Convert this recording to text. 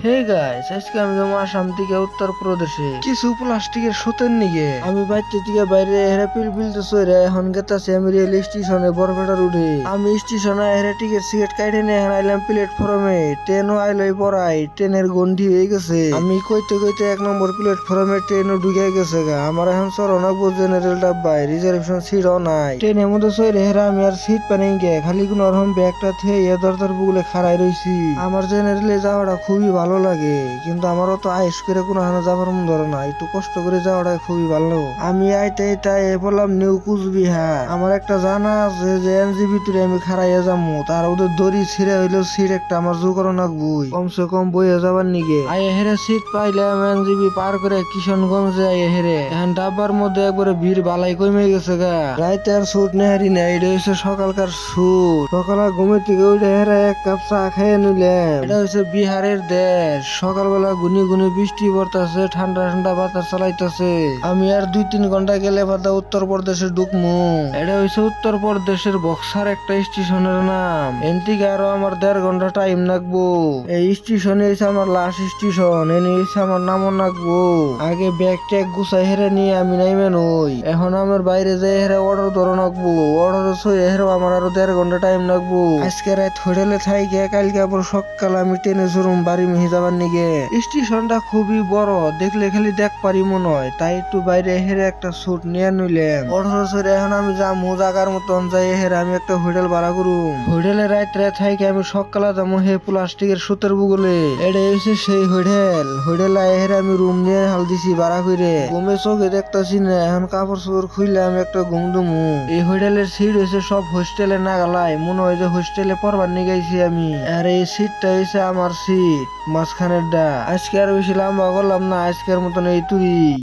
Hey guys, আজকে আমি যাবো আসাম থেকে উত্তরপ্রদেশে কিছু প্লাস্টিকের সুতের নিগে। আমি বাইতে থেকে বাইরে হেরে পিলতে সইরে এখন গেতাছি আমি রেল স্টেশনে বরপেটার উঠে। আমি স্টেশনে হেরে টিকিট সিকেট কাটে নিয়ে এখন আইলাম প্ল্যাটফর্মে। ট্রেনও আইলই পড়াই, ট্রেনের গন্ডি হয়ে গেছে। আমি কইতে কইতে 1 নম্বর প্ল্যাটফর্মে ট্রেনও ঢুকে গেছে গা। আমার এখন চরণক জেনারেল ডাব্বাই, রিজার্ভেশন সিটও নাই। ট্রেনের মধ্যে সইরে হেরে আমি আর সিট পাই গে, খালি কোন রকম ব্যাগটা থুয়ে দরজার বুগলে খাড়াই রইছি। আমার জেনারেলে যাওয়াটা খুবই ভালো লাগে, কিন্তু আমারও তো আয়েস করে কোনো হানা যাবার মন ধরে না, একটু কষ্ট করে যাওয়াটা খুবই ভালো। আমি আইতে তাই বললাম নিউ কুচবিহার। আমার একটা জানা আছে যে এনজিবি তুলে আমি খারাইয়া যাবো, তার ওদের দড়ি ছিঁড়ে হইলেও সিট একটা আমার জো করো নাকবই, কমসে কম বইয়ে যাবার নিগে। আইয়ে হেরে সিট পাইলাম এনজিবি পার করে কিশনগঞ্জে আইয়ে হেরে। এখন ডাব্বার মধ্যে একবারে ভিড় বালাই কমে গেছে গা। রাইতে আর সুট নেহারি না, এটা হচ্ছে সকালকার সুট। সকালে ঘুমে থেকে উঠে হেরে 1 কাপ চা খেয়ে নিলাম। এটা হচ্ছে বিহারের দেশ। সকালবেলা গুনি গুনি বৃষ্টি পড়তেছে, ঠান্ডা ঠান্ডা বাতাস চালাইতেছে। আমি আর 2-3 ঘন্টা গেলে বাদা উত্তরপ্রদেশে ঢুকমু। এটা হচ্ছে উত্তরপ্রদেশের বক্সার একটা স্টেশনের নাম। এনতিকে আরো আমার 1.5 ঘন্টা টাইম লাগবো। এই স্টেশনে হচ্ছে আমার লাস্ট স্টেশন, এনে হচ্ছে আমার নামও লাগবো। আগে ব্যাগ ট্যাগ গুছাই হেরে নিয়ে আমি নাইমে নই। এখন আমার বাইরে যাই হেরে অর্ডার ধরে রাখবো। অর্ডার সই হেরে আমার আরো 1.5 ঘন্টা টাইম লাগবো। আজকে রাত হোটেলে থাইকে কালকে আবার সকাল আমি ট্রেনে জুরুম বাড়ি মিহি যাবার নিগে। স্টেশনটা খুবই বড়, দেখলে খালি দেখ পারি মনে হয়, তাই একটু বাইরে হেরে একটা স্যুট নিয়ে নিলাম। 18 এখন আমি যাবো জাগার মতন যাই হেরে আমি একটা হোটেল ভাড়া করুম। হোটেলে রাত্রে থাইকে আমি সকালে যাবো হে প্লাস্টিকের সুতের বুগলে। এটা হচ্ছে সেই হোটেল। হোটেলে হেরে আমি রুম নিয়ে হাল দিছি ভাড়া করে। ঘুমে চোখে দেখতেছি না, এখন কাপড় চোপড় খুইলে আমি একটা ঘুম দুমু। এই হোটেলের সিট হয়েছে সব হোস্টেলে না গালাই, মনে হয় যে হোস্টেলে পড়বার নিয়ে গেছি আমি। আর এই সিটটা হয়েছে আমার সিট মাঝখানের ডা। আজকে আর বেশি লম্বা করলাম না, আজকের মতন এই তুই।